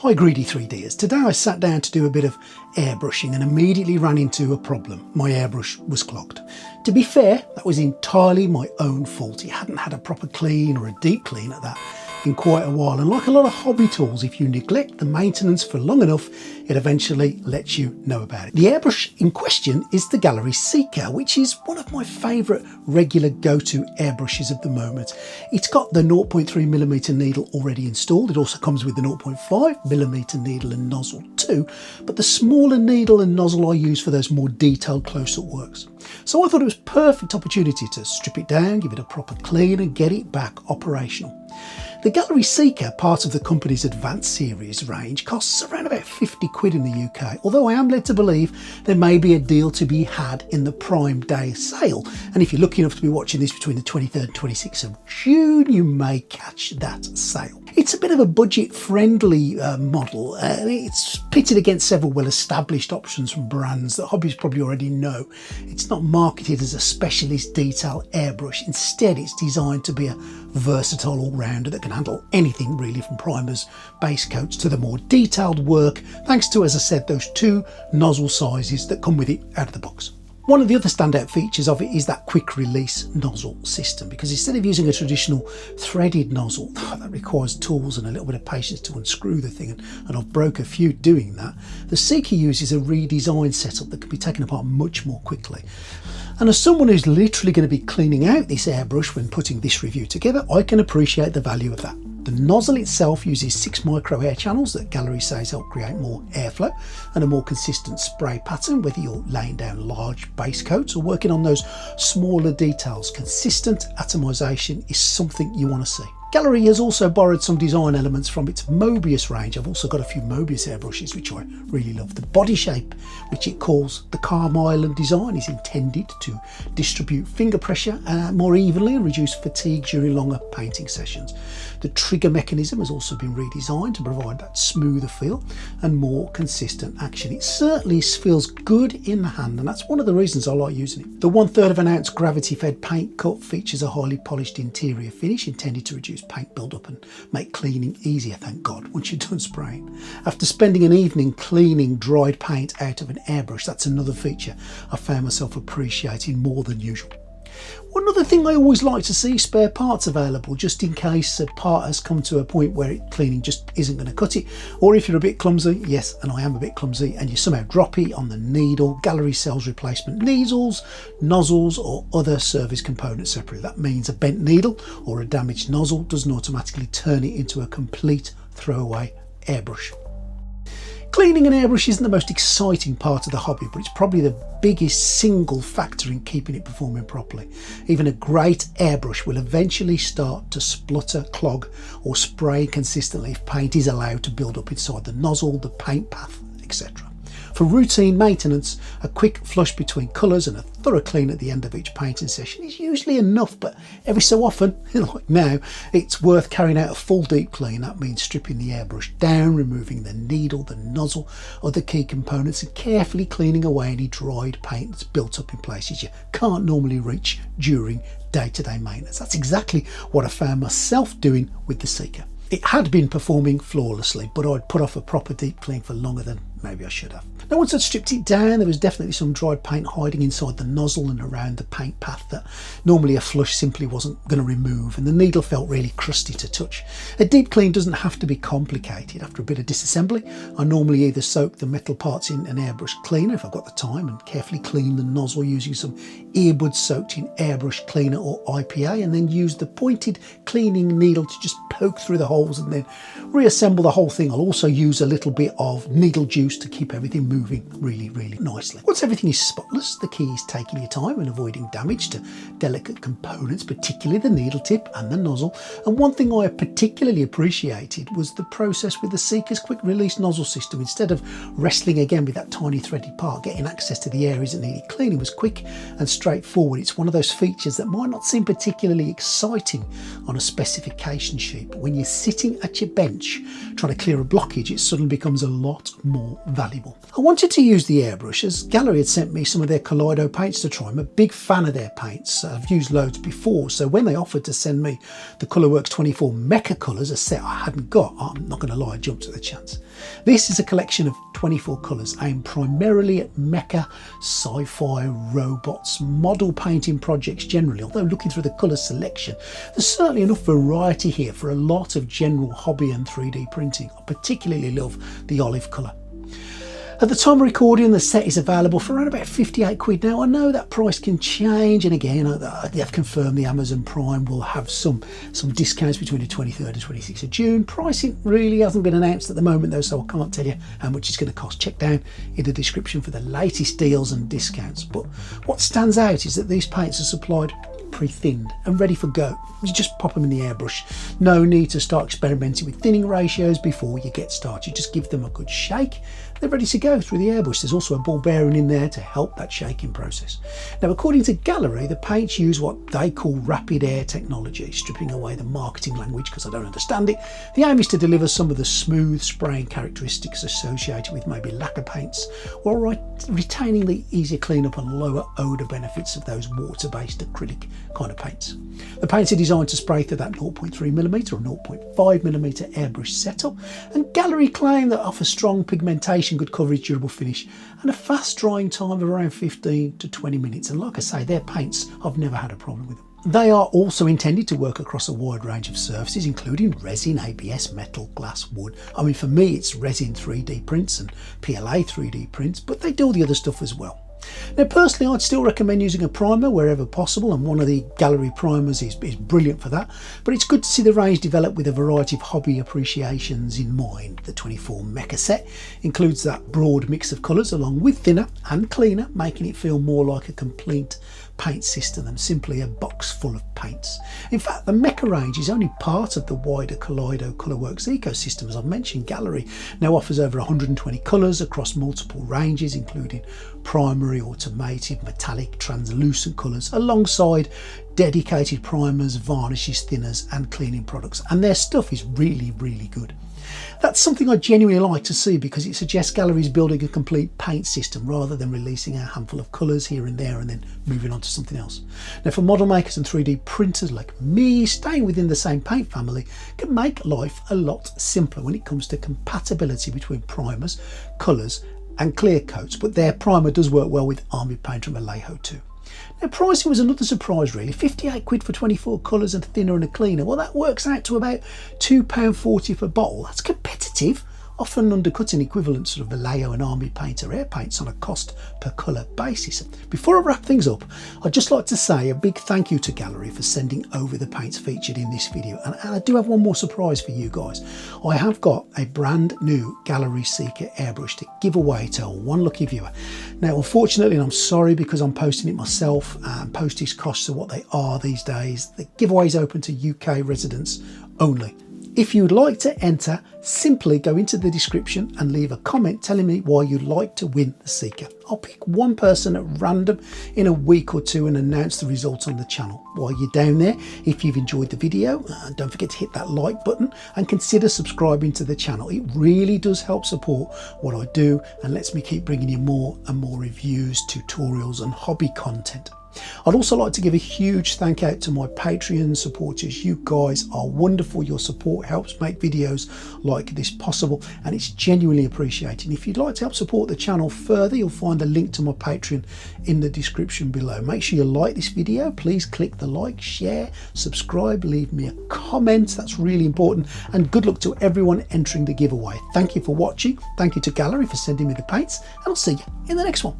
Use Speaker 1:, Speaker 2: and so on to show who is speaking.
Speaker 1: Hi greedy 3Ders, today I sat down to do a bit of airbrushing and immediately ran into a problem. My airbrush was clogged. To be fair, that was entirely my own fault. It hadn't had a proper clean or a deep clean at that in quite a while, and like a lot of hobby tools, if you neglect the maintenance for long enough, it eventually lets you know about it. The airbrush in question is the Gaahleri Seeker, which is one of my favourite regular go-to airbrushes at the moment. It's got the 0.3mm needle already installed. It also comes with the 0.5mm needle and nozzle too, but the smaller needle and nozzle I use for those more detailed close-up works. So I thought it was a perfect opportunity to strip it down, give it a proper clean and get it back operational. The Gaahleri Seeker, part of the company's Advanced series range, costs around about 50 quid in the UK, although I am led to believe there may be a deal to be had in the Prime Day sale, and if you're lucky enough to be watching this between the 23rd and 26th of June, you may catch that sale. It's a bit of a budget-friendly model. It's pitted against several well-established options from brands that hobbyists probably already know. It's not marketed as a specialist detail airbrush. Instead, it's designed to be a versatile all-rounder that can handle anything really, from primers, base coats to the more detailed work, thanks to, as I said, those two nozzle sizes that come with it out of the box. One of the other standout features of it is that quick release nozzle system, because instead of using a traditional threaded nozzle that requires tools and a little bit of patience to unscrew the thing, and I've broke a few doing that, the Seeker uses a redesigned setup that can be taken apart much more quickly. And as someone who's literally going to be cleaning out this airbrush when putting this review together, I can appreciate the value of that. The nozzle itself uses 6 micro air channels that Gaahleri says help create more airflow and a more consistent spray pattern, whether you're laying down large base coats or working on those smaller details. Consistent atomization is something you want to see. Gaahleri has also borrowed some design elements from its Mobius range. I've also got a few Mobius airbrushes which I really love. The body shape, which it calls the Calm Island design, is intended to distribute finger pressure more evenly and reduce fatigue during longer painting sessions. The trigger mechanism has also been redesigned to provide that smoother feel and more consistent action. It certainly feels good in the hand, and that's one of the reasons I like using it. The 1/3 of an ounce gravity-fed paint cup features a highly polished interior finish intended to reduce paint build-up and make cleaning easier, thank God, once you're done spraying. After spending an evening cleaning dried paint out of an airbrush, that's another feature I found myself appreciating more than usual. One other thing I always like to see, spare parts available, just in case a part has come to a point where cleaning just isn't going to cut it, or if you're a bit clumsy, yes, and I am a bit clumsy, and you somehow drop it on the needle, Gaahleri sells replacement needles, nozzles or other service components separately. That means a bent needle or a damaged nozzle doesn't automatically turn it into a complete throwaway airbrush. Cleaning an airbrush isn't the most exciting part of the hobby, but it's probably the biggest single factor in keeping it performing properly. Even a great airbrush will eventually start to splutter, clog or spray consistently if paint is allowed to build up inside the nozzle, the paint path, etc. For routine maintenance, a quick flush between colours and a thorough clean at the end of each painting session is usually enough, but every so often, like now, it's worth carrying out a full deep clean. That means stripping the airbrush down, removing the needle, the nozzle, other key components, and carefully cleaning away any dried paint that's built up in places you can't normally reach during day-to-day maintenance. That's exactly what I found myself doing with the Seeker. It had been performing flawlessly, but I'd put off a proper deep clean for longer than maybe I should have. Now, once I'd stripped it down, there was definitely some dried paint hiding inside the nozzle and around the paint path that normally a flush simply wasn't going to remove, and the needle felt really crusty to touch. A deep clean doesn't have to be complicated. After a bit of disassembly, I normally either soak the metal parts in an airbrush cleaner if I've got the time, and carefully clean the nozzle using some earbud soaked in airbrush cleaner or IPA, and then use the pointed cleaning needle to just poke through the holes and then reassemble the whole thing. I'll also use a little bit of needle juice to keep everything moving really nicely. Once everything is spotless, the key is taking your time and avoiding damage to delicate components, particularly the needle tip and the nozzle. And one thing I particularly appreciated was the process with the Seeker's quick release nozzle system. Instead of wrestling again with that tiny threaded part, getting access to the areas that needed cleaning was quick and straightforward. It's one of those features that might not seem particularly exciting on a specification sheet, but when you're sitting at your bench trying to clear a blockage, it suddenly becomes a lot more all valuable. I wanted to use the airbrush as Gaahleri had sent me some of their Kaleido paints to try. I'm a big fan of their paints. I've used loads before, so when they offered to send me the Colorworks 24 Mecha colours, a set I hadn't got, I'm not going to lie, I jumped at the chance. This is a collection of 24 colours aimed primarily at mecha, sci-fi, robots, model painting projects generally. Although looking through the colour selection, there's certainly enough variety here for a lot of general hobby and 3D printing. I particularly love the olive colour. At the time of recording, the set is available for around about 58 quid. Now, I know that price can change, and again, they've confirmed the Amazon Prime will have some discounts between the 23rd and 26th of June. Pricing really hasn't been announced at the moment though, so I can't tell you how much it's going to cost. Check down in the description for the latest deals and discounts. But what stands out is that these paints are supplied pre-thinned and ready for go. You just pop them in the airbrush. No need to start experimenting with thinning ratios before you get started. You just give them a good shake. They're ready to go through the airbrush. There's also a ball bearing in there to help that shaking process. Now, according to Gaahleri, the paints use what they call rapid air technology, stripping away the marketing language because I don't understand it. The aim is to deliver some of the smooth spraying characteristics associated with maybe lacquer paints, while retaining the easier cleanup and lower odour benefits of those water-based acrylic kind of paints. The paints are designed to spray through that 0.3mm or 0.5mm airbrush setup, and Gaahleri claim that offer strong pigmentation, good coverage, durable finish, and a fast drying time of around 15 to 20 minutes. And like I say, their paints, I've never had a problem with them. They are also intended to work across a wide range of surfaces, including resin, ABS, metal, glass, wood. I mean, for me, it's resin 3D prints and PLA 3D prints, but they do all the other stuff as well. Now, personally, I'd still recommend using a primer wherever possible, and one of the Gaahleri primers is brilliant for that. But it's good to see the range develop with a variety of hobby appreciations in mind. The 24 Mecha set includes that broad mix of colours along with thinner and cleaner, making it feel more like a complete paint system than simply a box full of paints. In fact, the Mecha range is only part of the wider Kaleido Colorworks ecosystem. As I've mentioned, Gaahleri now offers over 120 colours across multiple ranges, including primary, automated, metallic, translucent colours, alongside dedicated primers, varnishes, thinners and cleaning products. And their stuff is really, really good. That's something I genuinely like to see, because it suggests Gaahleri is building a complete paint system rather than releasing a handful of colours here and there and then moving on to something else. Now, for model makers and 3D printers like me, staying within the same paint family can make life a lot simpler when it comes to compatibility between primers, colours and clear coats, but their primer does work well with Army Paint from Vallejo too. Now, pricing was another surprise really. 58 quid for 24 colours and thinner and a cleaner. Well, that works out to about £2.40 per bottle. That's competitive, often undercutting equivalent sort of Vallejo and Army Paint or Air Paints on a cost per colour basis. Before I wrap things up, I'd just like to say a big thank you to Gaahleri for sending over the paints featured in this video. And I do have one more surprise for you guys. I have got a brand new Gaahleri Seeker airbrush to give away to one lucky viewer. Now, unfortunately, and I'm sorry because I'm posting it myself, and postage costs are what they are these days, the giveaway is open to UK residents only. If you'd like to enter, simply go into the description and leave a comment telling me why you'd like to win the Seeker. I'll pick one person at random in a week or two and announce the results on the channel. While you're down there, if you've enjoyed the video, don't forget to hit that like button and consider subscribing to the channel. It really does help support what I do and lets me keep bringing you more and more reviews, tutorials and hobby content. I'd also like to give a huge thank out to my Patreon supporters. You guys are wonderful. Your support helps make videos like this possible and it's genuinely appreciated. If you'd like to help support the channel further, you'll find a link to my Patreon in the description below. Make sure you like this video. Please click the like, share, subscribe, leave me a comment. That's really important. And good luck to everyone entering the giveaway. Thank you for watching. Thank you to Gaahleri for sending me the paints, and I'll see you in the next one.